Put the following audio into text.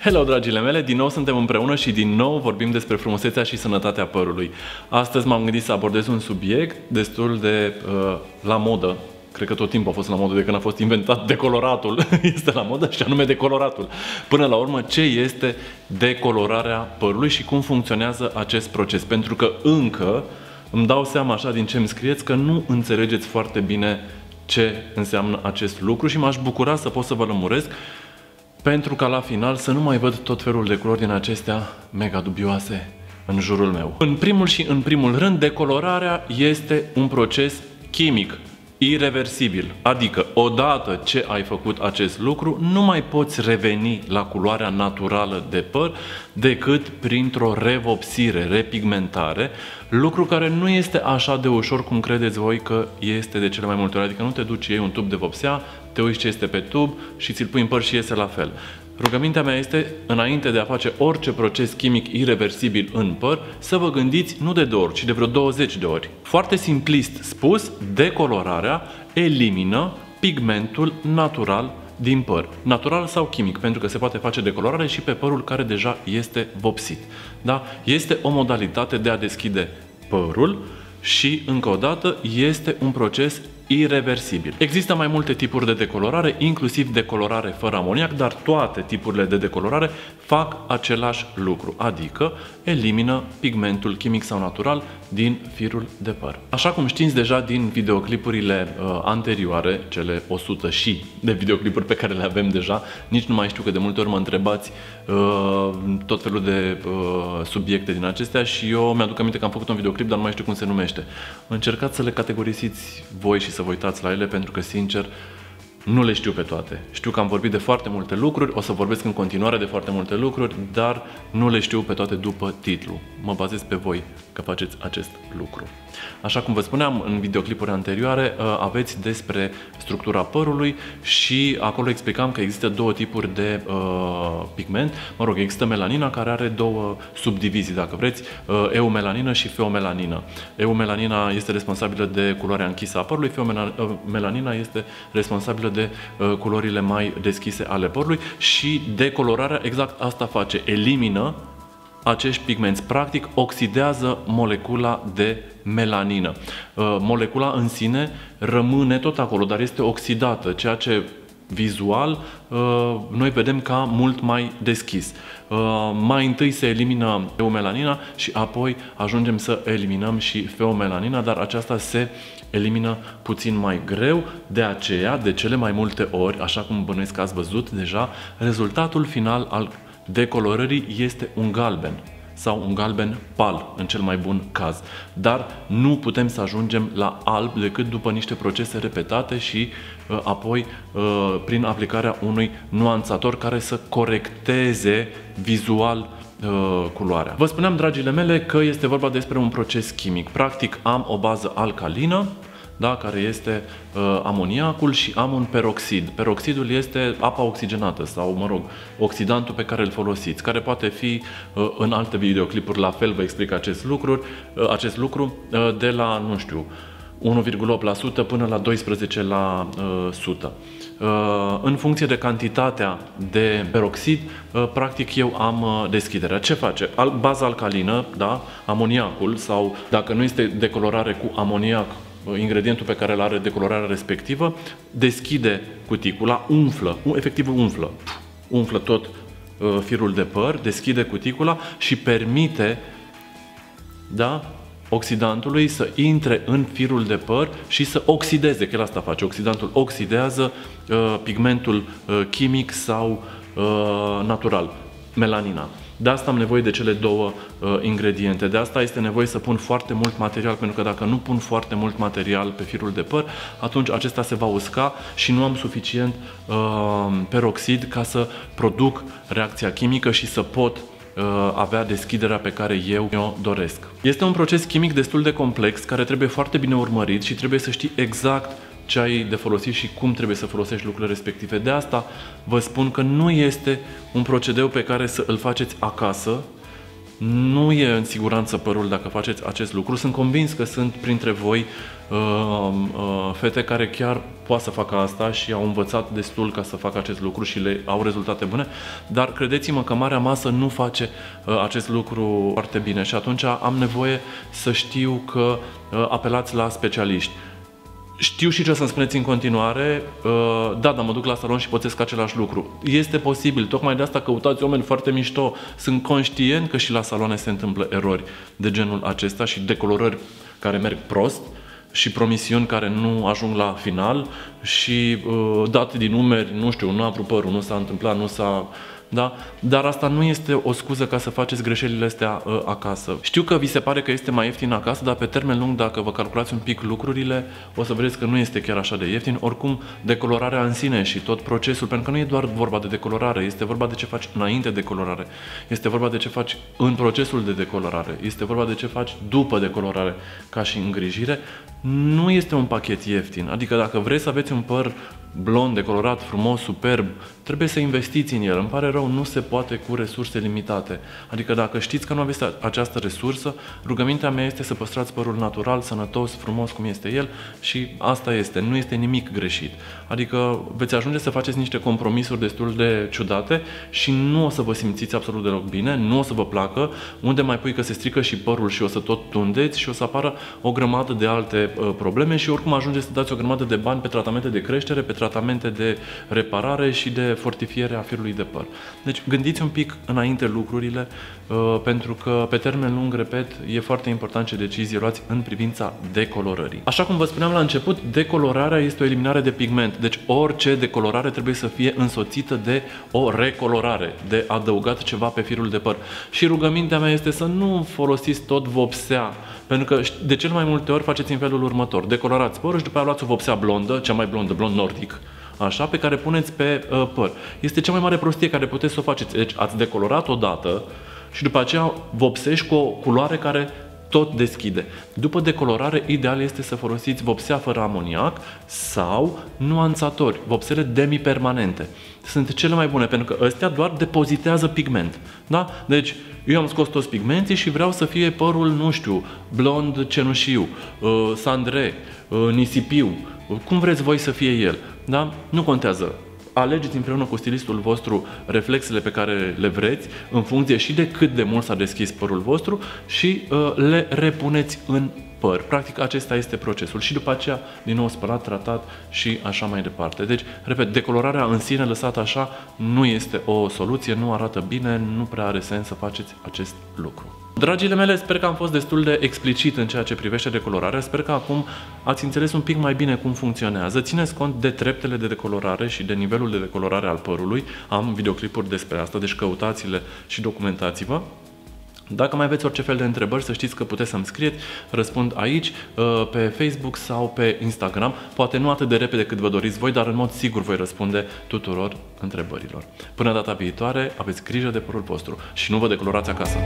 Hello, dragile mele! Din nou suntem împreună și din nou vorbim despre frumusețea și sănătatea părului. Astăzi m-am gândit să abordez un subiect destul de la modă. Cred că tot timpul a fost la modă de când a fost inventat decoloratul. Este la modă și anume decoloratul. Până la urmă, ce este decolorarea părului și cum funcționează acest proces? Pentru că încă îmi dau seama așa din ce îmi scrieți că nu înțelegeți foarte bine ce înseamnă acest lucru și m-aș bucura să pot să vă lămuresc pentru ca la final să nu mai văd tot felul de culori din acestea mega dubioase în jurul meu. În primul și în primul rând, decolorarea este un proces chimic ireversibil. Adică, odată ce ai făcut acest lucru, nu mai poți reveni la culoarea naturală de păr decât printr-o revopsire, repigmentare, lucru care nu este așa de ușor cum credeți voi că este de cele mai multe ori. Adică nu te duci, iei un tub de vopsea, te uiți ce este pe tub și ți-l pui în păr și iese la fel. Rugămintea mea este, înainte de a face orice proces chimic ireversibil în păr, să vă gândiți nu de 2 ori, ci de vreo 20 de ori. Foarte simplist spus, decolorarea elimină pigmentul natural din păr. Natural sau chimic, pentru că se poate face decolorare și pe părul care deja este vopsit. Da? Este o modalitate de a deschide părul și, încă o dată, este un proces ireversibil. Există mai multe tipuri de decolorare, inclusiv decolorare fără amoniac, dar toate tipurile de decolorare fac același lucru, adică elimină pigmentul chimic sau natural din firul de păr. Așa cum știți deja din videoclipurile anterioare, cele 100 și de videoclipuri pe care le avem deja, nici nu mai știu că de multe ori mă întrebați tot felul de subiecte din acestea și eu mi-aduc aminte că am făcut un videoclip, dar nu mai știu cum se numește. Încercați să le categorisiți voi și să vă uitați la ele, pentru că, sincer, nu le știu pe toate. Știu că am vorbit de foarte multe lucruri, o să vorbesc în continuare de foarte multe lucruri, dar nu le știu pe toate după titlu. Mă bazez pe voi că faceți acest lucru. Așa cum vă spuneam în videoclipuri anterioare, aveți despre structura părului și acolo explicam că există două tipuri de pigment. Mă rog, există melanina, care are două subdivizii, dacă vreți, eumelanină și feomelanină. Eumelanina este responsabilă de culoarea închisă a părului, feomelanina este responsabilă de culorile mai deschise ale părului și decolorarea exact asta face, elimină acești pigmenți, practic oxidează molecula de melanină. Molecula în sine rămâne tot acolo, dar este oxidată, ceea ce vizual noi vedem ca mult mai deschis. Mai întâi se elimină eumelanina și apoi ajungem să eliminăm și feomelanina, dar aceasta se elimină puțin mai greu, de aceea, de cele mai multe ori, așa cum bănuiesc că ați văzut deja, rezultatul final al decolorării este un galben sau un galben pal, în cel mai bun caz. Dar nu putem să ajungem la alb decât după niște procese repetate și apoi prin aplicarea unui nuanțator care să corecteze vizual culoarea. Vă spuneam, dragile mele, că este vorba despre un proces chimic. Practic am o bază alcalină, da, care este amoniacul, și am un peroxid. Peroxidul este apa oxigenată sau, mă rog, oxidantul pe care îl folosiți, care poate fi în alte videoclipuri, la fel vă explic acest lucru, de la, nu știu, 1,8% până la 12%. În funcție de cantitatea de peroxid, practic eu am deschiderea. Ce face? Baza alcalină, da, amoniacul, sau dacă nu este decolorare cu amoniac, ingredientul pe care îl are decolorarea respectivă, deschide cuticula, efectiv umflă tot firul de păr, deschide cuticula și permite, da, oxidantului să intre în firul de păr și să oxideze, că el asta face. Oxidantul oxidează pigmentul chimic sau natural, melanina. De asta am nevoie de cele două ingrediente. De asta este nevoie să pun foarte mult material, pentru că dacă nu pun foarte mult material pe firul de păr, atunci acesta se va usca și nu am suficient peroxid ca să produc reacția chimică și să pot avea deschiderea pe care eu o doresc. Este un proces chimic destul de complex, care trebuie foarte bine urmărit și trebuie să știi exact ce ai de folosit și cum trebuie să folosești lucrurile respective. De asta vă spun că nu este un procedeu pe care să îl faceți acasă, nu e în siguranță părul dacă faceți acest lucru. Sunt convins că sunt printre voi fete care chiar poate să facă asta și au învățat destul ca să facă acest lucru și le au rezultate bune, dar credeți-mă că marea masă nu face acest lucru foarte bine și atunci am nevoie să știu că apelați la specialiști. Știu și ce să-mi spuneți în continuare, da, dar mă duc la salon și pățesc același lucru. Este posibil, tocmai de asta căutați oameni foarte mișto. Sunt conștient că și la saloane se întâmplă erori de genul acesta și decolorări care merg prost și promisiuni care nu ajung la final și date din numeri, nu știu, nu a vrut părul, nu s-a întâmplat, nu s-a... Da? Dar asta nu este o scuză ca să faceți greșelile astea acasă. Știu că vi se pare că este mai ieftin acasă, dar pe termen lung, dacă vă calculați un pic lucrurile, o să vedeți că nu este chiar așa de ieftin. Oricum, decolorarea în sine și tot procesul, pentru că nu e doar vorba de decolorare, este vorba de ce faci înainte de decolorare, este vorba de ce faci în procesul de decolorare, este vorba de ce faci după decolorare, ca și îngrijire. Nu este un pachet ieftin. Adică dacă vreți să aveți un păr blond, decolorat, frumos, superb, trebuie să investiți în el. Îmi pare rău, nu se poate cu resurse limitate. Adică dacă știți că nu aveți această resursă, rugămintea mea este să păstrați părul natural, sănătos, frumos cum este el și asta este, nu este nimic greșit. Adică veți ajunge să faceți niște compromisuri destul de ciudate și nu o să vă simțiți absolut deloc bine, nu o să vă placă, unde mai pui că se strică și părul și o să tot tundeți și o să apară o grămadă de alte probleme și oricum ajungeți să dați o grămadă de bani pe tratamente de creștere, pe tratamente de reparare și de fortifiere a firului de păr. Deci gândiți un pic înainte lucrurile, pentru că pe termen lung, repet, e foarte important ce decizie luați în privința decolorării. Așa cum vă spuneam la început, decolorarea este o eliminare de pigment, deci orice decolorare trebuie să fie însoțită de o recolorare, de adăugat ceva pe firul de păr. Și rugămintea mea este să nu folosiți tot vopsea, pentru că de cel mai multe ori faceți în felul următor: decolorați părul și după aia luați o vopsea blondă, cea mai blondă, blond nordic, așa, pe care puneți pe păr. Este cea mai mare prostie care puteți să o faceți. Deci ați decolorat odată și după aceea vopsești cu o culoare care tot deschide. După decolorare, ideal este să folosiți vopsea fără amoniac sau nuanțatori, vopsele demipermanente. Sunt cele mai bune, pentru că ăstea doar depozitează pigment. Da? Deci, eu am scos toți pigmenții și vreau să fie părul, nu știu, blond cenușiu, sandre, nisipiu, cum vreți voi să fie el. Da? Nu contează. Alegeți împreună cu stilistul vostru reflexele pe care le vreți, în funcție și de cât de mult s-a deschis părul vostru și le repuneți în păr. Practic, acesta este procesul. Și după aceea, din nou, spălat, tratat și așa mai departe. Deci, repet, decolorarea în sine lăsată așa nu este o soluție, nu arată bine, nu prea are sens să faceți acest lucru. Dragile mele, sper că am fost destul de explicit în ceea ce privește decolorarea. Sper că acum ați înțeles un pic mai bine cum funcționează. Țineți cont de treptele de decolorare și de nivelul de decolorare al părului. Am videoclipuri despre asta, deci căutați-le și documentați-vă. Dacă mai aveți orice fel de întrebări, să știți că puteți să-mi scrieți, răspund aici, pe Facebook sau pe Instagram. Poate nu atât de repede cât vă doriți voi, dar în mod sigur voi răspunde tuturor întrebărilor. Până data viitoare, aveți grijă de părul vostru și nu vă decolorați acasă!